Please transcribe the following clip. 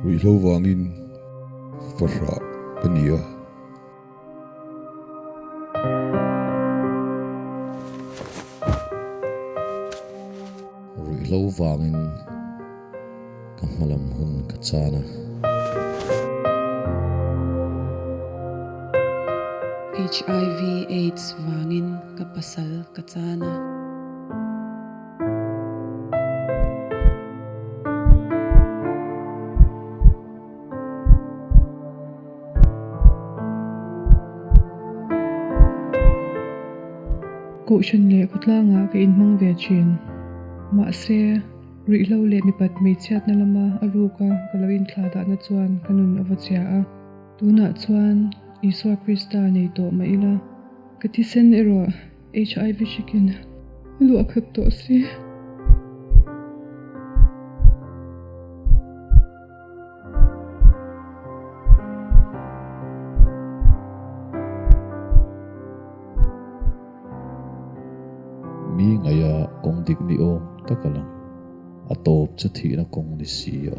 Ruihho wangin farha pania Ruihho wangin kamalam hun kachana HIV/AIDS wangin kapasal kachana Cụ chân lệ khut la nga ka in mang ve chin ma se Ruihho le mi pat mei chat na lama aruka kalawin thla da na chuan kanun avachia a tuna chuan Isua Krista nei to ma ila katisen ero HIV shikin lu akhat to si mi ngaya kong dik ni o takalang atop chathi na kong ni si o